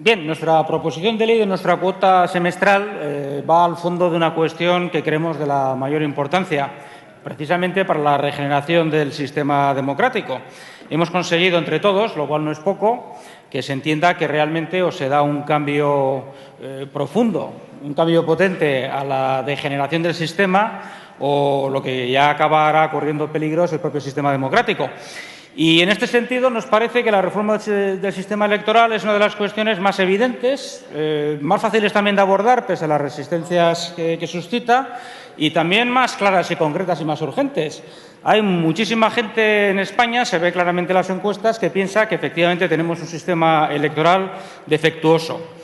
Bien, nuestra proposición de ley de nuestra cuota semestral va al fondo de una cuestión que creemos de la mayor importancia, precisamente para la regeneración del sistema democrático. Hemos conseguido entre todos, lo cual no es poco, que se entienda que realmente o se da un cambio profundo, un cambio potente a la degeneración del sistema o lo que ya acabará corriendo peligro es el propio sistema democrático. Y en este sentido nos parece que la reforma del sistema electoral es una de las cuestiones más evidentes, más fáciles también de abordar, pese a las resistencias que suscita, y también más claras y concretas y más urgentes. Hay muchísima gente en España, se ve claramente en las encuestas, que piensa que efectivamente tenemos un sistema electoral defectuoso.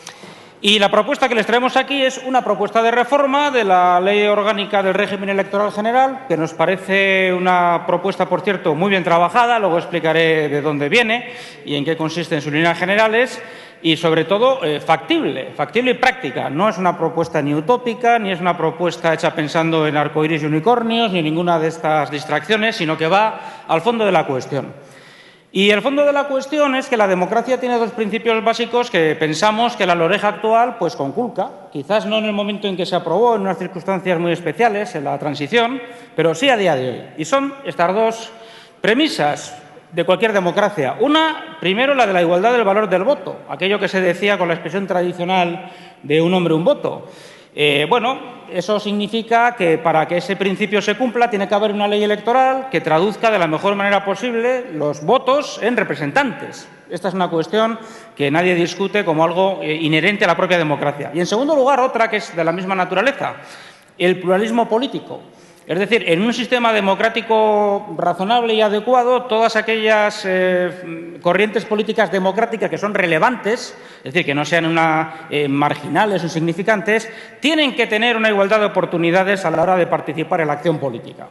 Y la propuesta que les traemos aquí es una propuesta de reforma de la Ley Orgánica del Régimen Electoral General, que nos parece una propuesta, por cierto, muy bien trabajada. Luego explicaré de dónde viene y en qué consiste en sus líneas generales. Y, sobre todo, factible y práctica. No es una propuesta ni utópica, ni es una propuesta hecha pensando en arcoíris y unicornios, ni ninguna de estas distracciones, sino que va al fondo de la cuestión. Y el fondo de la cuestión es que la democracia tiene dos principios básicos que pensamos que la LOREG actual pues conculca, quizás no en el momento en que se aprobó, en unas circunstancias muy especiales, en la transición, pero sí a día de hoy. Y son estas dos premisas de cualquier democracia. Una, primero, la de la igualdad del valor del voto, aquello que se decía con la expresión tradicional de un hombre, un voto. Eso significa que para que ese principio se cumpla tiene que haber una ley electoral que traduzca de la mejor manera posible los votos en representantes. Esta es una cuestión que nadie discute como algo inherente a la propia democracia. Y, en segundo lugar, otra que es de la misma naturaleza, el pluralismo político. Es decir, en un sistema democrático razonable y adecuado, todas aquellas corrientes políticas democráticas que son relevantes, es decir, que no sean marginales o insignificantes, tienen que tener una igualdad de oportunidades a la hora de participar en la acción política.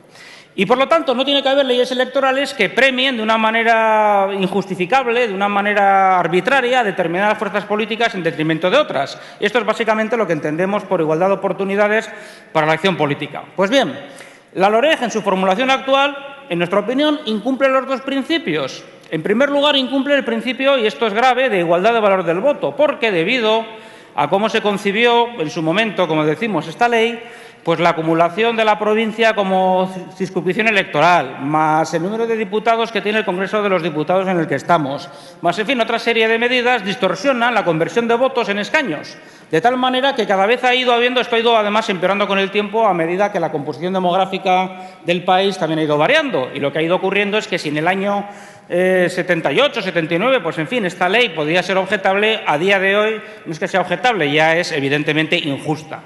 Y, por lo tanto, no tiene que haber leyes electorales que premien de una manera injustificable, de una manera arbitraria, a determinadas fuerzas políticas en detrimento de otras. Esto es básicamente lo que entendemos por igualdad de oportunidades para la acción política. Pues bien, la LOREG, en su formulación actual, en nuestra opinión, incumple los dos principios. En primer lugar, incumple el principio, y esto es grave, de igualdad de valor del voto, porque debido a cómo se concibió en su momento, como decimos, esta ley, pues la acumulación de la provincia como circunscripción electoral, más el número de diputados que tiene el Congreso de los Diputados en el que estamos, más, en fin, otra serie de medidas distorsionan la conversión de votos en escaños, de tal manera que cada vez esto ha ido además empeorando con el tiempo a medida que la composición demográfica del país también ha ido variando. Y lo que ha ido ocurriendo es que si en el año 78, 79, pues en fin, esta ley podía ser objetable, a día de hoy no es que sea objetable, ya es evidentemente injusta.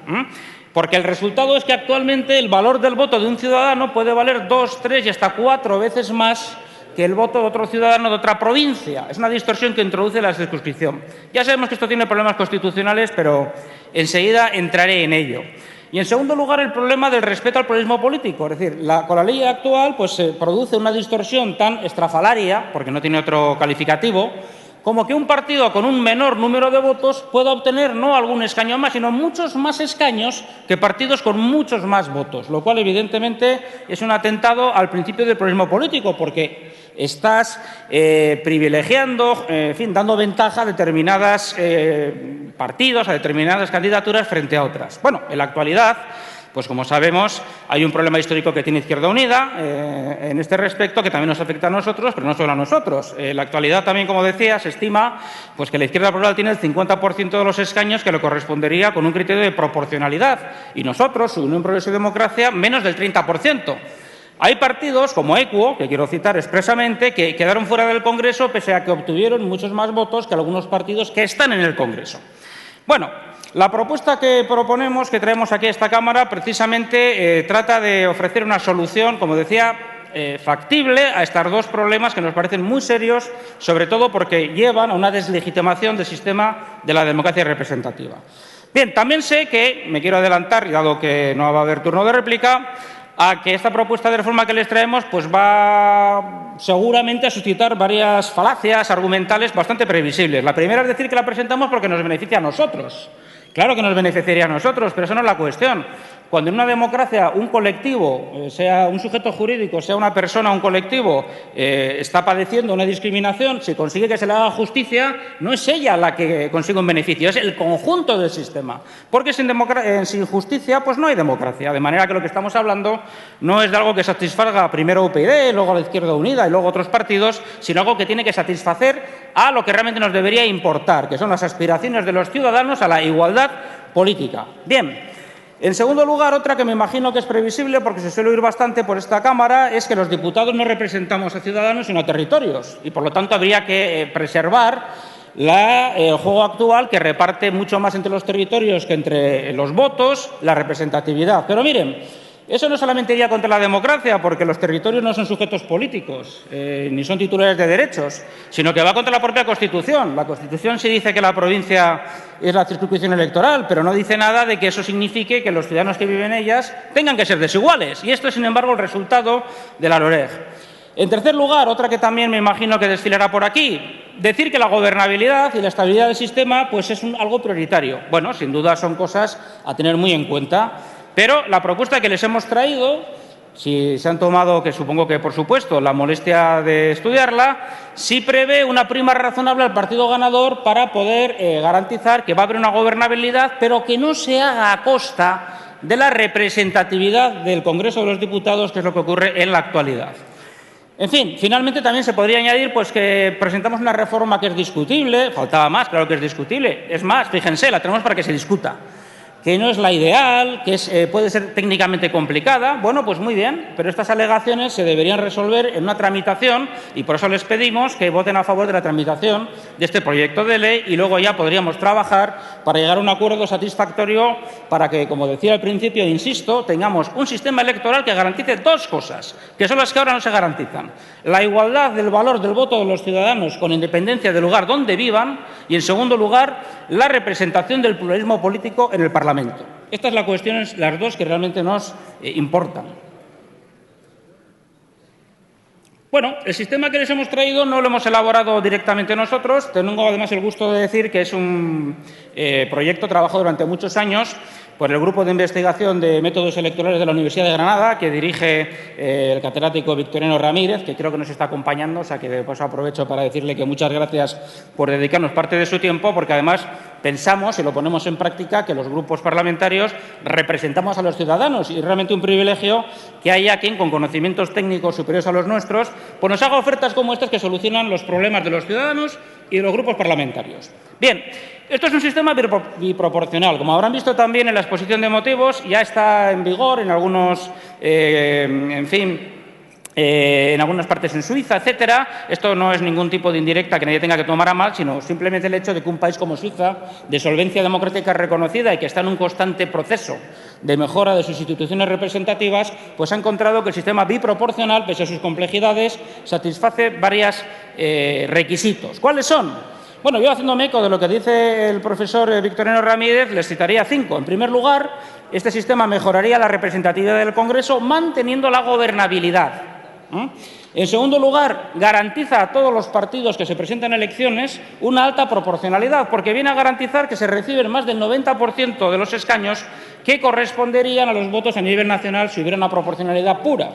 Porque el resultado es que actualmente el valor del voto de un ciudadano puede valer 2, 3 y hasta 4 veces más que el voto de otro ciudadano de otra provincia. Es una distorsión que introduce la circunscripción. Ya sabemos que esto tiene problemas constitucionales, pero enseguida entraré en ello. Y, en segundo lugar, el problema del respeto al pluralismo político. Es decir, con la ley actual pues, se produce una distorsión tan estrafalaria, porque no tiene otro calificativo, como que un partido con un menor número de votos pueda obtener no algún escaño más, sino muchos más escaños que partidos con muchos más votos, lo cual evidentemente es un atentado al principio del pluralismo político, porque estás privilegiando, en fin, dando ventaja a determinados partidos, a determinadas candidaturas frente a otras. Bueno, en la actualidad, pues como sabemos, hay un problema histórico que tiene Izquierda Unida en este respecto, que también nos afecta a nosotros, pero no solo a nosotros. En la actualidad también, como decía, se estima pues, que la izquierda plural tiene el 50% de los escaños que le correspondería con un criterio de proporcionalidad. Y nosotros, su Unión Progreso y Democracia, menos del 30%. Hay partidos como Equo, que quiero citar expresamente, que quedaron fuera del Congreso pese a que obtuvieron muchos más votos que algunos partidos que están en el Congreso. Bueno, la propuesta que proponemos, que traemos aquí a esta Cámara, precisamente trata de ofrecer una solución, como decía, factible a estos dos problemas que nos parecen muy serios, sobre todo porque llevan a una deslegitimación del sistema de la democracia representativa. Bien, también sé que, me quiero adelantar, y dado que no va a haber turno de réplica, a que esta propuesta de reforma que les traemos pues va seguramente a suscitar varias falacias argumentales bastante previsibles. La primera es decir que la presentamos porque nos beneficia a nosotros. Claro que nos beneficiaría a nosotros, pero eso no es la cuestión. Cuando en una democracia un colectivo, sea un sujeto jurídico, sea una persona o un colectivo, está padeciendo una discriminación, si consigue que se le haga justicia, no es ella la que consigue un beneficio, es el conjunto del sistema. Porque sin justicia pues no hay democracia. De manera que lo que estamos hablando no es de algo que satisfaga primero UPyD, luego la Izquierda Unida y luego otros partidos, sino algo que tiene que satisfacer a lo que realmente nos debería importar, que son las aspiraciones de los ciudadanos a la igualdad política. Bien, en segundo lugar, otra que me imagino que es previsible, porque se suele oír bastante por esta Cámara, es que los diputados no representamos a ciudadanos sino a territorios y, por lo tanto, habría que preservar el juego actual, que reparte mucho más entre los territorios que entre los votos la representatividad. Pero miren, eso no solamente iría contra la democracia, porque los territorios no son sujetos políticos, ni son titulares de derechos, sino que va contra la propia Constitución. La Constitución sí dice que la provincia es la circunscripción electoral, pero no dice nada de que eso signifique que los ciudadanos que viven en ellas tengan que ser desiguales. Y esto es, sin embargo, el resultado de la LOREG. En tercer lugar, otra que también me imagino que desfilará por aquí, decir que la gobernabilidad y la estabilidad del sistema pues es algo prioritario. Bueno, sin duda son cosas a tener muy en cuenta. Pero la propuesta que les hemos traído, si se han tomado, que supongo que por supuesto, la molestia de estudiarla, sí prevé una prima razonable al partido ganador para poder garantizar que va a haber una gobernabilidad, pero que no se haga a costa de la representatividad del Congreso de los Diputados, que es lo que ocurre en la actualidad. En fin, finalmente también se podría añadir pues, que presentamos una reforma que es discutible, faltaba más, claro que es discutible, es más, fíjense, la tenemos para que se discuta, que no es la ideal, que puede ser técnicamente complicada. Bueno, pues muy bien, pero estas alegaciones se deberían resolver en una tramitación y por eso les pedimos que voten a favor de la tramitación de este proyecto de ley y luego ya podríamos trabajar para llegar a un acuerdo satisfactorio para que, como decía al principio, insisto, tengamos un sistema electoral que garantice dos cosas, que son las que ahora no se garantizan. La igualdad del valor del voto de los ciudadanos con independencia del lugar donde vivan y, en segundo lugar, la representación del pluralismo político en el Parlamento. Estas son las cuestiones, las dos que realmente nos importan. Bueno, el sistema que les hemos traído no lo hemos elaborado directamente nosotros. Tengo además el gusto de decir que es un proyecto trabajado durante muchos años por el Grupo de Investigación de Métodos Electorales de la Universidad de Granada, que dirige el catedrático Victoriano Ramírez, que creo que nos está acompañando, o sea que pues aprovecho para decirle que muchas gracias por dedicarnos parte de su tiempo, porque además pensamos, y lo ponemos en práctica, que los grupos parlamentarios representamos a los ciudadanos y es realmente un privilegio que haya quien, con conocimientos técnicos superiores a los nuestros, pues nos haga ofertas como estas que solucionan los problemas de los ciudadanos y de los grupos parlamentarios. Bien, esto es un sistema biproporcional. Como habrán visto también en la exposición de motivos, ya está en vigor en algunos, en algunas partes en Suiza, etcétera. Esto no es ningún tipo de indirecta que nadie tenga que tomar a mal, sino simplemente el hecho de que un país como Suiza, de solvencia democrática reconocida y que está en un constante proceso de mejora de sus instituciones representativas, pues ha encontrado que el sistema biproporcional, pese a sus complejidades, satisface varios requisitos. ¿Cuáles son? Bueno, yo, haciéndome eco de lo que dice el profesor Victoriano Ramírez, les citaría 5. En primer lugar, este sistema mejoraría la representatividad del Congreso manteniendo la gobernabilidad. En segundo lugar, garantiza a todos los partidos que se presentan a elecciones una alta proporcionalidad, porque viene a garantizar que se reciben más del 90% de los escaños que corresponderían a los votos a nivel nacional si hubiera una proporcionalidad pura.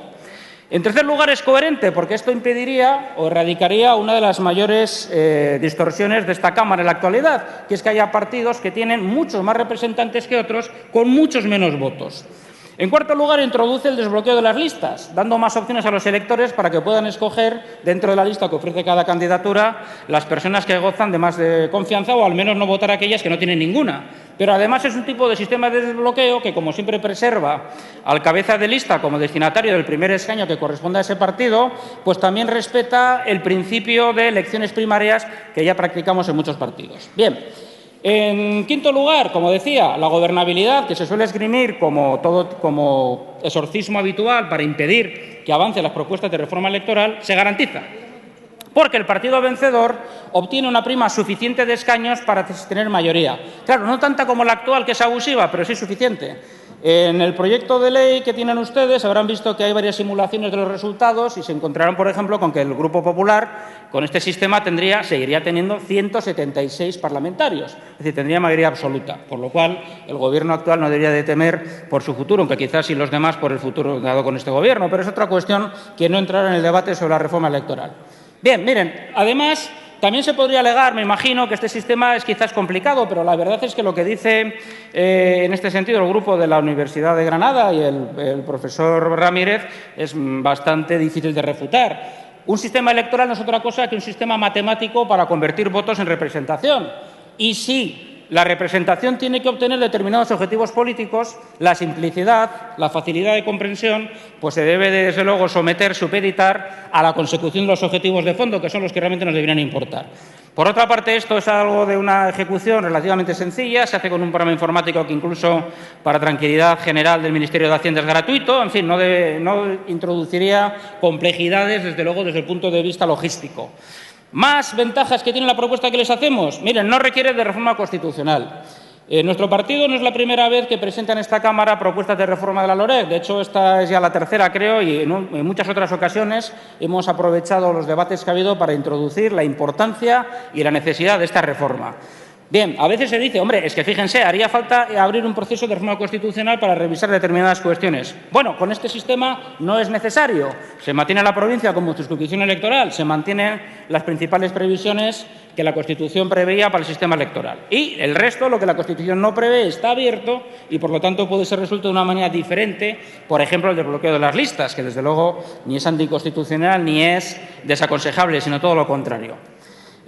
En tercer lugar, es coherente, porque esto impediría o erradicaría una de las mayores distorsiones de esta Cámara en la actualidad, que es que haya partidos que tienen muchos más representantes que otros con muchos menos votos. En cuarto lugar, introduce el desbloqueo de las listas, dando más opciones a los electores para que puedan escoger, dentro de la lista que ofrece cada candidatura, las personas que gozan de más confianza o al menos no votar a aquellas que no tienen ninguna. Pero además es un tipo de sistema de desbloqueo que, como siempre, preserva al cabeza de lista como destinatario del primer escaño que corresponde a ese partido, pues también respeta el principio de elecciones primarias que ya practicamos en muchos partidos. Bien. En quinto lugar, como decía, la gobernabilidad, que se suele esgrimir como exorcismo habitual para impedir que avancen las propuestas de reforma electoral, se garantiza, porque el partido vencedor obtiene una prima suficiente de escaños para tener mayoría. Claro, no tanta como la actual, que es abusiva, pero sí suficiente. En el proyecto de ley que tienen ustedes habrán visto que hay varias simulaciones de los resultados y se encontrarán, por ejemplo, con que el Grupo Popular, con este sistema, seguiría teniendo 176 parlamentarios, es decir, tendría mayoría absoluta, por lo cual el Gobierno actual no debería de temer por su futuro, aunque quizás sí los demás por el futuro dado con este Gobierno, pero es otra cuestión que no entrará en el debate sobre la reforma electoral. Bien, miren, además, también se podría alegar, me imagino, que este sistema es quizás complicado, pero la verdad es que lo que dice en este sentido el grupo de la Universidad de Granada y el profesor Ramírez es bastante difícil de refutar. Un sistema electoral no es otra cosa que un sistema matemático para convertir votos en representación. Y sí, la representación tiene que obtener determinados objetivos políticos, la simplicidad, la facilidad de comprensión, pues se debe, desde luego, supeditar a la consecución de los objetivos de fondo, que son los que realmente nos deberían importar. Por otra parte, esto es algo de una ejecución relativamente sencilla, se hace con un programa informático que incluso para tranquilidad general del Ministerio de Hacienda es gratuito, en fin, no introduciría complejidades, desde luego, desde el punto de vista logístico. Más ventajas que tiene la propuesta que les hacemos. Miren, no requiere de reforma constitucional. Nuestro partido no es la primera vez que presenta en esta Cámara propuestas de reforma de la LOREC. De hecho, esta es ya la tercera, creo, y en muchas otras ocasiones hemos aprovechado los debates que ha habido para introducir la importancia y la necesidad de esta reforma. Bien, a veces se dice, hombre, es que fíjense, haría falta abrir un proceso de reforma constitucional para revisar determinadas cuestiones. Bueno, con este sistema no es necesario. Se mantiene la provincia como circunscripción electoral, se mantienen las principales previsiones que la Constitución preveía para el sistema electoral. Y el resto, lo que la Constitución no prevé, está abierto y, por lo tanto, puede ser resuelto de una manera diferente, por ejemplo, el desbloqueo de las listas, que, desde luego, ni es anticonstitucional ni es desaconsejable, sino todo lo contrario.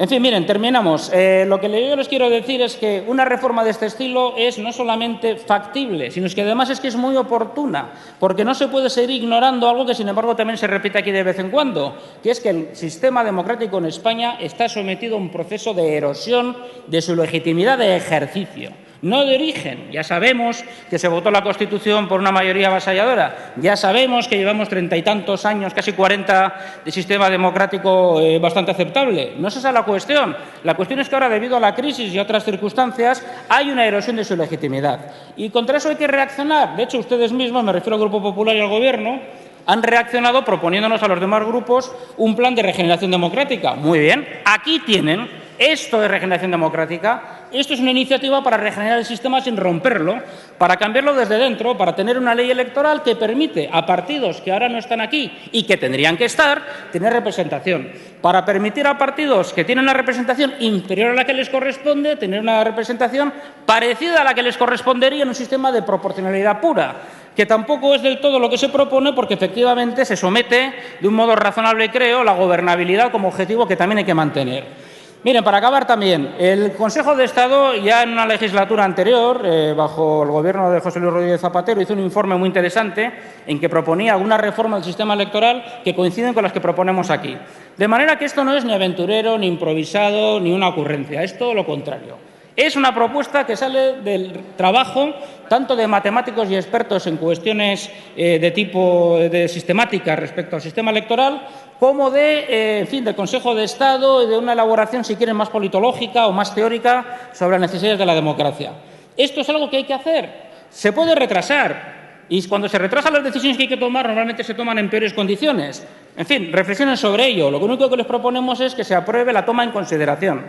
En fin, miren, terminamos. Lo que yo les quiero decir es que una reforma de este estilo es no solamente factible, sino que además es que es muy oportuna, porque no se puede seguir ignorando algo que, sin embargo, también se repite aquí de vez en cuando, que es que el sistema democrático en España está sometido a un proceso de erosión de su legitimidad de ejercicio. No de origen. Ya sabemos que se votó la Constitución por una mayoría avasalladora. Ya sabemos que llevamos 30 y tantos años, casi 40, de sistema democrático bastante aceptable. No es esa la cuestión. La cuestión es que ahora, debido a la crisis y a otras circunstancias, hay una erosión de su legitimidad. Y contra eso hay que reaccionar. De hecho, ustedes mismos, me refiero al Grupo Popular y al Gobierno, han reaccionado proponiéndonos a los demás grupos un plan de regeneración democrática. Muy bien, aquí tienen. Esto es regeneración democrática, esto es una iniciativa para regenerar el sistema sin romperlo, para cambiarlo desde dentro, para tener una ley electoral que permite a partidos que ahora no están aquí y que tendrían que estar, tener representación, para permitir a partidos que tienen una representación inferior a la que les corresponde, tener una representación parecida a la que les correspondería en un sistema de proporcionalidad pura, que tampoco es del todo lo que se propone, porque efectivamente se somete de un modo razonable, creo, la gobernabilidad como objetivo que también hay que mantener. Miren, para acabar también, el Consejo de Estado, ya en una legislatura anterior, bajo el Gobierno de José Luis Rodríguez Zapatero, hizo un informe muy interesante en que proponía algunas reformas del sistema electoral que coinciden con las que proponemos aquí. De manera que esto no es ni aventurero, ni improvisado, ni una ocurrencia, es todo lo contrario. Es una propuesta que sale del trabajo tanto de matemáticos y expertos en cuestiones de tipo de sistemática respecto al sistema electoral, como del Consejo de Estado y de una elaboración, si quieren, más politológica o más teórica sobre las necesidades de la democracia. Esto es algo que hay que hacer. Se puede retrasar. Y cuando se retrasan las decisiones que hay que tomar, normalmente se toman en peores condiciones. En fin, reflexionen sobre ello. Lo único que les proponemos es que se apruebe la toma en consideración.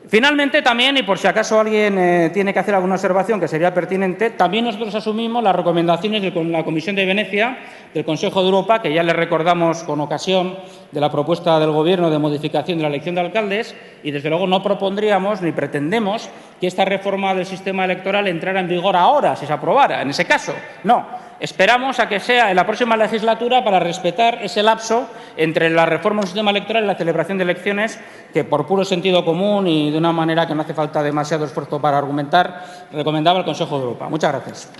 Finalmente, también, y por si acaso alguien tiene que hacer alguna observación que sería pertinente, también nosotros asumimos las recomendaciones de la Comisión de Venecia del Consejo de Europa, que ya les recordamos con ocasión de la propuesta del Gobierno de modificación de la elección de alcaldes, y desde luego no propondríamos ni pretendemos que esta reforma del sistema electoral entrara en vigor ahora, si se aprobara, en ese caso. No. Esperamos a que sea en la próxima legislatura para respetar ese lapso entre la reforma del sistema electoral y la celebración de elecciones que, por puro sentido común y de una manera que no hace falta demasiado esfuerzo para argumentar, recomendaba el Consejo de Europa. Muchas gracias.